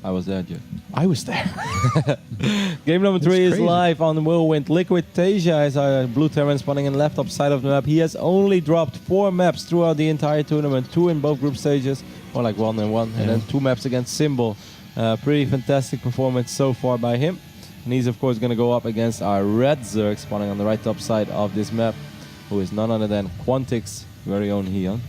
I was there, Joe. I was there. Game number 3 is crazy. live on the Whirlwind. Liquid TaeJa is our blue Terran spawning in left top side of the map. He has only dropped 4 maps throughout the entire tournament. 2 in both group stages, or like 1 and 1, and then 2 maps against Symbol. Pretty fantastic performance so far by him. And he's of course going to go up against our red Zerg spawning on the right top side of this map, who is none other than Quantic's very own HyuN.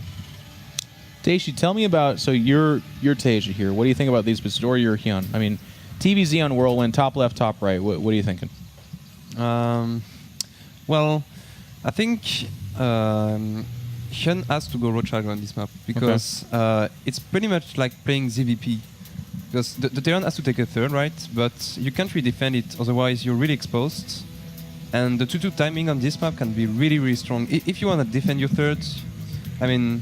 TaeJa, tell me about, so you're TaeJa here. What do you think about these bits, or your HyuN? I mean, TVZ on Whirlwind, top left, top right. What are you thinking? Well, I think HyuN has to go Roach on this map because it's pretty much like playing ZVP. Because the Terran has to take a third, right? But you can't really defend it, otherwise you're really exposed. And the 2-2 timing on this map can be really, really strong. If you want to defend your third, I mean,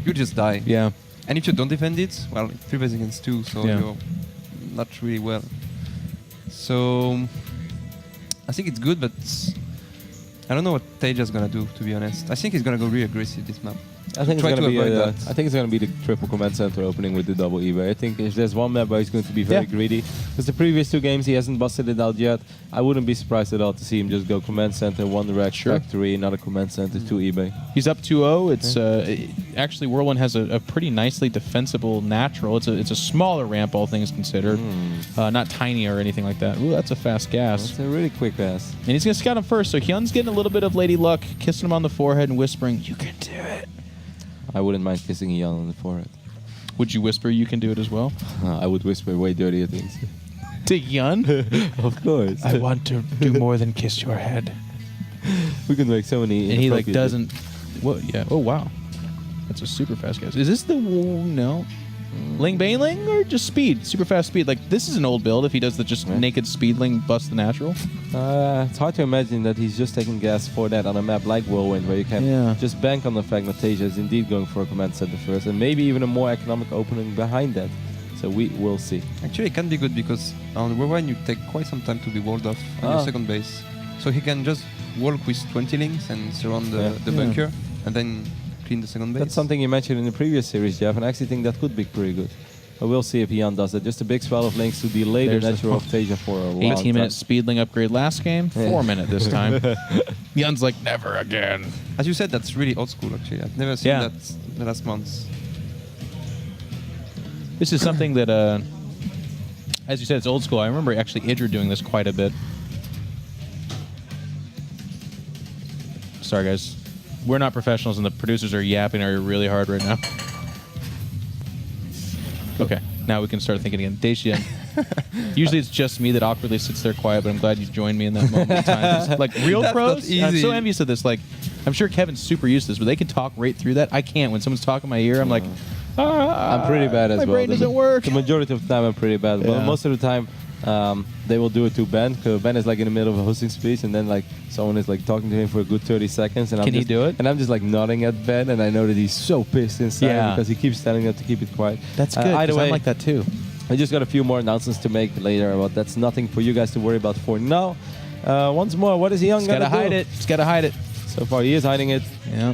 you just die. Yeah. And if you don't defend it, well, 3 base against 2, so you're not really well. So I think it's good, but I don't know what TaeJa's gonna do, to be honest. I think he's gonna go really aggressive this map. I think Try it's to going to be avoid I that. think it's going to be the triple command center opening with the double eBay. I think if there's one map where he's going to be very greedy, because the previous 2 games he hasn't busted it out yet, I wouldn't be surprised at all to see him just go command center, 1 rack, factory, another command center, 2 eBay. He's up 2-0. It's actually Whirlwind has a pretty nicely defensible natural. It's a smaller ramp, all things considered, not tiny or anything like that. Ooh, that's a fast gas. That's a really quick pass. And he's gonna scout him first. So HyuN's getting a little bit of Lady Luck, kissing him on the forehead and whispering, "You can do it." I wouldn't mind kissing HyuN on the forehead. Would you whisper, "You can do it" as well? I would whisper way dirtier things. To HyuN? Of course. I want to do more than kiss your head. We can make so many. And he like doesn't. What? Yeah. Oh wow, that's a super fast gas. Is this the no? Ling Baneling or just speed? Super fast speed. Like this is an old build. If he does the just naked speedling bust the natural. It's hard to imagine that he's just taking gas for that on a map like Whirlwind, where you can just bank on the fact that TaeJa is indeed going for a command center first, and maybe even a more economic opening behind that. So we will see. Actually, it can be good because on Whirlwind you take quite some time to be walled off on your second base. So he can just walk with 20 links and surround the bunker, and then clean the second base. That's something you mentioned in the previous series, Jeff, and I actually think that could be pretty good. But we'll see if HyuN does it. Just a big swell of links to delay the natural of TaeJa for a long 18-minute speedling upgrade last game, 4-minute this time. HyuN's like, never again. As you said, that's really old school, actually. I've never seen that the last months. This is something that, as you said, it's old school. I remember actually HyuN doing this quite a bit. Sorry, guys. We're not professionals, and the producers are yapping really hard right now. Okay, now we can start thinking again. TaeJa. Usually it's just me that awkwardly sits there quiet, but I'm glad you joined me in that moment of time. It's like real pros, I'm so envious of this. Like, I'm sure Kevin's super used to this, but they can talk right through that. I can't. When someone's talking in my ear, I'm like, I'm pretty bad as well. My brain doesn't work. The majority of the time I'm pretty bad. Well, most of the time they will do it to Ben. Because Ben is like in the middle of a hosting speech, and then like someone is like talking to him for a good 30 seconds. And Can he do it? And I'm just like nodding at Ben, and I know that he's so pissed inside because he keeps telling them to keep it quiet. That's good. Either way, I'm like that too. I just got a few more announcements to make later, but that's nothing for you guys to worry about for now. Once more, what is HyuN He's gonna gotta do? hide it. He's gotta hide it. So far, he is hiding it. Yeah.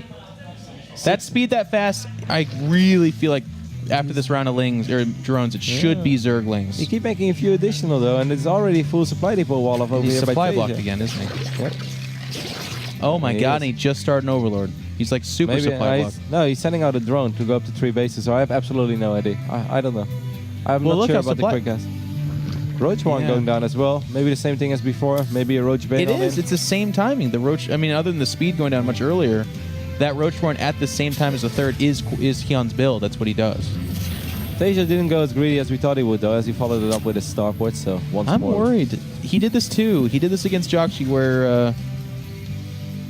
That speed that fast, I really feel like after this round of lings or drones, it should be Zerglings. You keep making a few additional though, and it's already full supply depot wall of over He's here by supply TaeJa. blocked again, isn't he? Yep. Oh my god, and he just started an Overlord. He's like super supply blocked. No, he's sending out a drone to go up to 3 bases, so I have absolutely no idea. I don't know. I'm not sure about the quick gas. Roach one going down as well. Maybe the same thing as before. Maybe a Roach Bane. It is. It's the same timing. The Roach. I mean, other than the speed going down much earlier, that Roach Horn at the same time as the third is HyuN's build. That's what he does. TaeJa didn't go as greedy as we thought he would, though, as he followed it up with his Starport. So once more. I'm worried. He did this too. He did this against Jokshi, where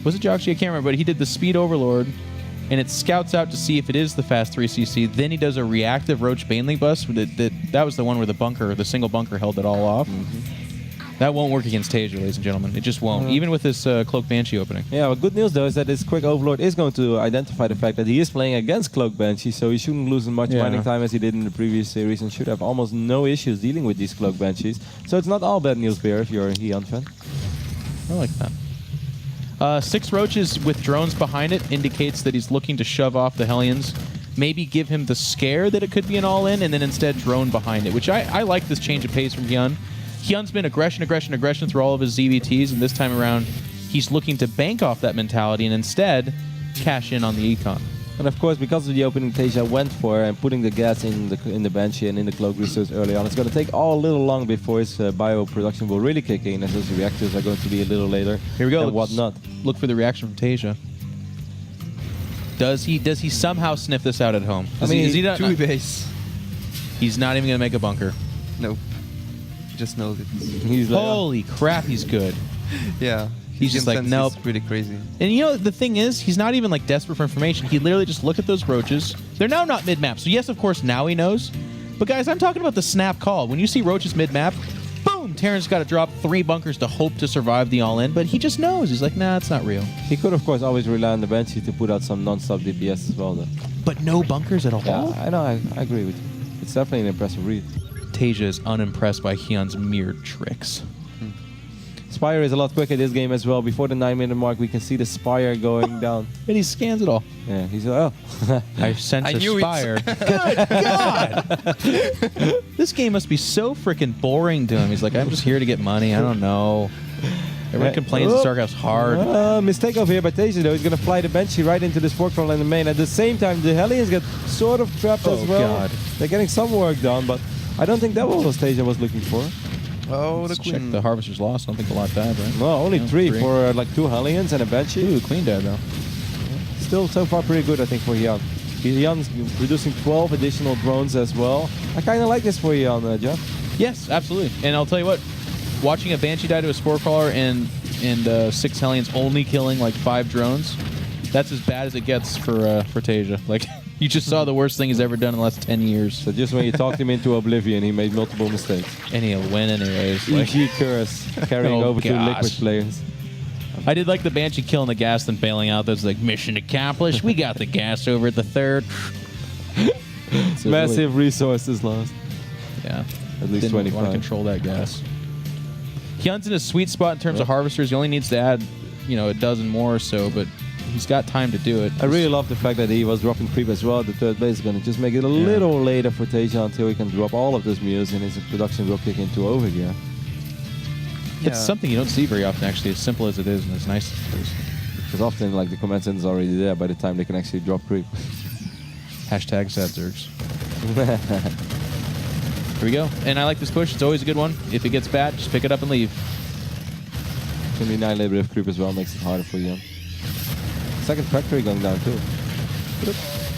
was it Jokshi? I can't remember. But he did the Speed Overlord, and it scouts out to see if it is the fast 3cc. Then he does a reactive Roach Baneling bust. That was the one where the single bunker held it all off. That won't work against TaeJa, ladies and gentlemen. It just won't, even with this Cloak Banshee opening. Yeah, well, good news, though, is that this quick Overlord is going to identify the fact that he is playing against Cloak Banshee, so he shouldn't lose as much mining time as he did in the previous series and should have almost no issues dealing with these Cloak Banshees. So it's not all bad news, Bear, if you're a HyuN fan. I like that. 6 Roaches with drones behind it indicates that he's looking to shove off the Hellions. maybe give him the scare that it could be an all-in, and then instead drone behind it, which I like this change of pace from HyuN. HyuN's been aggression through all of his ZVTs, and this time around, he's looking to bank off that mentality and instead cash in on the econ. And of course, because of the opening TaeJa went for and putting the gas in the Banshee and in the Cloak Resource early on, it's going to take all a little long before his bio production will really kick in, as those reactors are going to be a little later. Here we go. And whatnot. Look for the reaction from TaeJa. Does he somehow sniff this out at home? Is he not, 2 base. He's not even going to make a bunker. Nope. He just knows it. He's like, holy crap, he's good. Yeah. He's just like, nope. It's really crazy. And you know, the thing is, he's not even like desperate for information. He literally just looked at those roaches. They're now not mid-map. So yes, of course, now he knows. But guys, I'm talking about the snap call. When you see roaches mid-map, boom, Terran's got to drop 3 bunkers to hope to survive the all-in. But he just knows. He's like, nah, it's not real. He could, of course, always rely on the Banshee to put out some non-stop DPS as well, though. But no bunkers at all? Yeah, I know. I agree with you. It's definitely an impressive read. TaeJa is unimpressed by HyuN's mere tricks. Spire is a lot quicker this game as well. Before the 9-minute mark, we can see the Spire going down. And he scans it all. Yeah, he's like, oh. I sense a Spire. Good God! This game must be so freaking boring to him. He's like, I'm just here to get money. I don't know. Everyone complains that Starcraft's hard. Mistake over here by TaeJa, though. He's going to fly the Banshee right into this fork in the main. At the same time, the Hellions get sort of trapped as well. God. They're getting some work done, but I don't think that was what TaeJa was looking for. Oh, Let's check the Harvester's lost. I don't think a lot died, right? No, only 3 for like 2 Hellions and a Banshee. Ooh, clean died, though. Still, so far, pretty good, I think, for HyuN. HyuN's producing 12 additional drones as well. I kind of like this for HyuN, Jeff. Yes, absolutely. And I'll tell you what, watching a Banshee die to a Spore Crawler and 6 Hellions only killing like 5 drones, that's as bad as it gets for TaeJa. Like, you just saw the worst thing he's ever done in the last 10 years. So just when you talked him into oblivion, he made multiple mistakes. And he'll win anyways. Like, EG Curse carrying over to Liquid players. I did like the Banshee killing the gas then bailing out. That's like, mission accomplished. We got the gas over at the 3rd. So Massive resources lost. Yeah. At least 25. Want to control that gas. HyuN's in a sweet spot in terms of harvesters. He only needs to add, a dozen more or so, but he's got time to do it. I really love the fact that he was dropping creep as well. The 3rd base is going to just make it a little later for TaeJa until he can drop all of those mules and his production will kick into overgear. It's something you don't see very often, actually, as simple as it is, and it's nice. Because often, like, the command center is already there by the time they can actually drop creep. Hashtag sad Zergs. Here we go. And I like this push. It's always a good one. If it gets bad, just pick it up and leave. Can be 9 labor of creep as well, makes it harder for HyuN. Second factory going down too.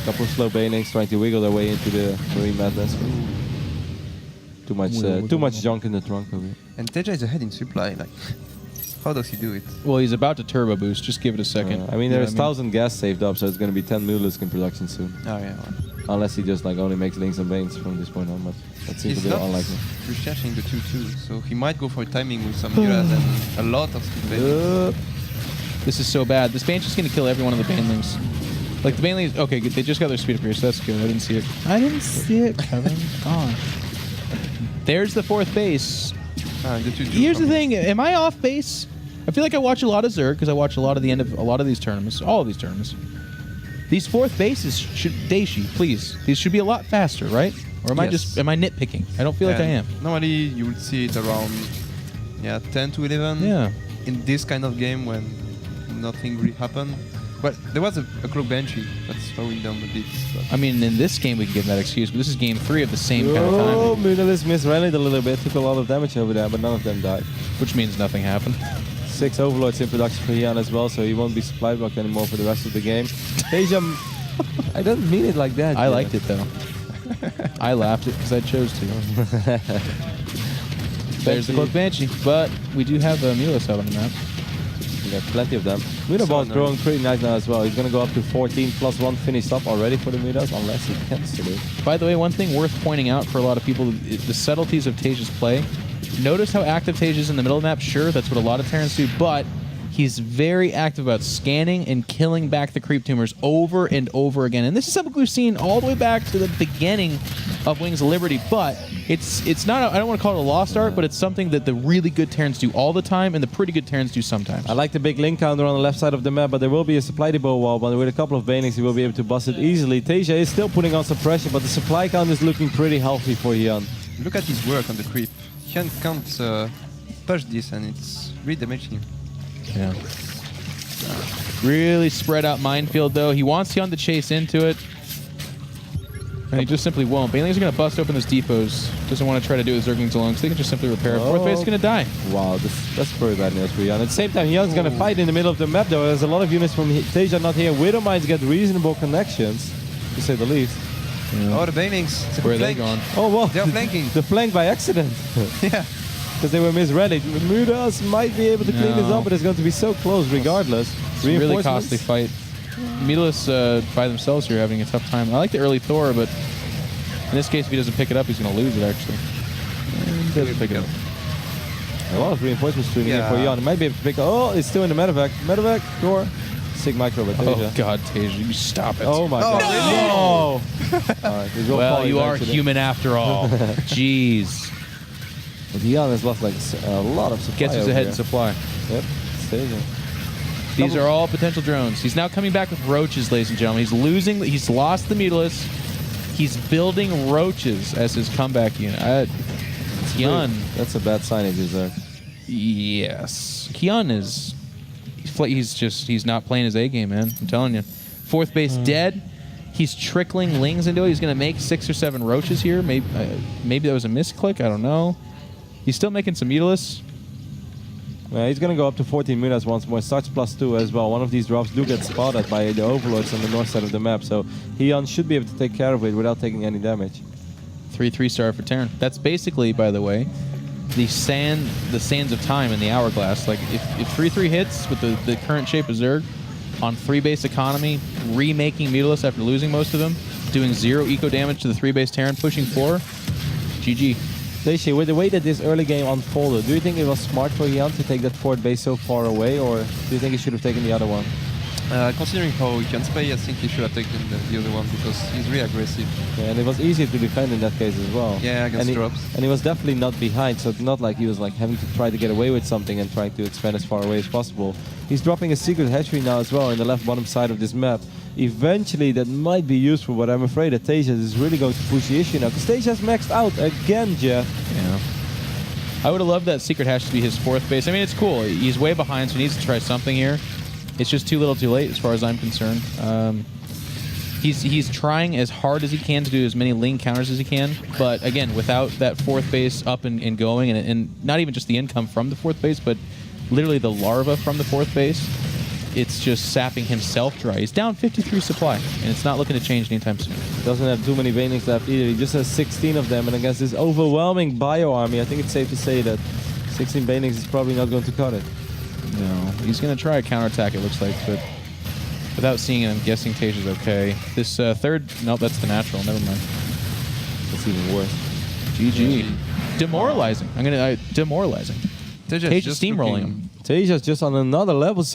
Couple of slow banings trying to wiggle their way into the Marine Madness. Too much junk in the trunk of it. And TaeJa is ahead in supply. Like, how does he do it? Well, he's about to turbo boost. Just give it a second. I mean, there's 1,000 gas saved up, so it's going to be 10 Mulisk in production soon. Oh yeah. Unless he just like only makes links and veins from this point on, but that seems a bit unlikely. He's researching the 2-2, so he might go for timing with some Muras and a lot of speed banings. This is so bad. This Banshee's going to kill every one of the Banelings. Like, the Banelings... Okay, they just got their speed upgrade, so that's good. I didn't see it. I didn't see it, Kevin. Gosh. There's the 4th base. Here's the thing. Am I off base? I feel like I watch a lot of Zerg, because I watch a lot of the end of a lot of these tournaments. All of these tournaments. These 4th bases should... Daishi, please. These should be a lot faster, right? Or am I nitpicking? I don't feel like I am. Normally, you would see it around 10 to 11. Yeah. In this kind of game when nothing really happened. But there was a Cloak Banshee that's slowing down a bit. But. I mean, in this game we can give that excuse, but this is game 3 of the same kind of time. Oh, Munalist misrallied a little bit, took a lot of damage over there, but none of them died. Which means nothing happened. 6 Overlords in production for HyuN as well, so he won't be supply blocked anymore for the rest of the game. TaeJa, I don't mean it like that. I liked it though. I laughed it because I chose to. There's the Cloak Banshee, but we do have a Mulas out on the map. We got plenty of them. Mudaball's growing pretty nice now as well. He's going to go up to 14 plus 1 finished up already for the Mudas, unless he cancels it. By the way, one thing worth pointing out for a lot of people, the subtleties of TaeJa's play. Notice how active TaeJa is in the middle of the map. Sure, that's what a lot of Terrans do, but He's very active about scanning and killing back the creep tumors over and over again. And this is something we've seen all the way back to the beginning of Wings of Liberty, but it's not, I don't want to call it a lost art, but it's something that the really good Terrans do all the time and the pretty good Terrans do sometimes. I like the big link counter on the left side of the map, but there will be a supply depot wall, but with a couple of banelings, he will be able to bust it easily. TaeJa is still putting on some pressure, but the supply count is looking pretty healthy for HyuN. Look at his work on the creep. HyuN can't push this, and it's really damaging him. Yeah. Really spread out minefield, though. He wants HyuN to chase into it, and he just simply won't. Banelings are going to bust open those depots. Doesn't want to try to do it with Zerglings alone, so they can just simply repair it. Fourth base is going to die. Wow, that's very bad news for HyuN. At the same time, HyuN's going to fight in the middle of the map, though. There's a lot of units from TaeJa not here. Widow Mines get reasonable connections, to say the least. Yeah. Oh, the banelings. Where are they going? Oh, well. They're flanking. The flank by accident. Yeah. Because they were misread. Mudas might be able to clean this up, but it's going to be so close regardless. It's a really costly fight. Meatless by themselves here are having a tough time. I like the early Thor, but in this case, if he doesn't pick it up, he's going to lose it, actually. And he doesn't pick it up. A lot of reinforcements tuning in for HyuN. He might be able to pick up. Oh, it's still in the medevac. Medevac, Thor. Sig micro by TaeJa. Oh, God, TaeJa, you stop it. Oh, my God. No! All right, well, you are human after all. Jeez. But HyuN has lost like a lot of supply. Gets us ahead in supply. Yep, TaeJa. These are all potential drones. He's now coming back with roaches, ladies and gentlemen. He's lost the Mutilus. He's building roaches as his comeback unit. HyuN. That's a bad sign he deserves. Yes. HyuN is... He's not playing his A game, man. I'm telling you. Fourth base dead. He's trickling lings into it. He's going to make 6 or 7 roaches here. Maybe that was a misclick. I don't know. He's still making some Mutilus. He's going to go up to 14 Mudas once more. Starts +2 as well. One of these drops do get spotted by the Overlords on the north side of the map, so HyuN should be able to take care of it without taking any damage. 3/3 for Terran. That's basically, by the way, the sands of time in the hourglass. Like if 3/3 hits with the current shape of Zerg on 3-base economy, remaking Mutilus after losing most of them, doing 0 eco damage to the 3-base Terran, pushing 4, GG. TaeJa, with the way that this early game unfolded, do you think it was smart for HyuN to take that 4th base so far away, or do you think he should have taken the other one? Considering how he can play, I think he should have taken the other one because he's really aggressive. Yeah, and it was easier to defend in that case as well. Yeah, against drops. And he was definitely not behind, so it's not like he was like having to try to get away with something and trying to expand as far away as possible. He's dropping a secret hatchery now as well in the left bottom side of this map. Eventually that might be useful, but I'm afraid that TaeJa is really going to push the issue now, because TaeJa's maxed out again, Jeff. Yeah. I would have loved that secret hatch to be his 4th base. I mean, it's cool. He's way behind, so he needs to try something here. It's just too little too late as far as I'm concerned. He's trying as hard as he can to do as many ling counters as he can, but again, without that 4th base up and going, and not even just the income from the 4th base, but literally the larva from the 4th base, it's just sapping himself dry. He's down 53 supply, and it's not looking to change anytime soon. Doesn't have too many banelings left either. He just has 16 of them, and against this overwhelming bio army, I think it's safe to say that 16 banelings is probably not going to cut it. No, he's going to try a counterattack, it looks like, but without seeing it, I'm guessing TaeJa's okay. This third, nope, that's the natural, never mind. That's even worse. GG. Demoralizing. Demoralizing. TaeJa's just steamrolling him. TaeJa's just on another level.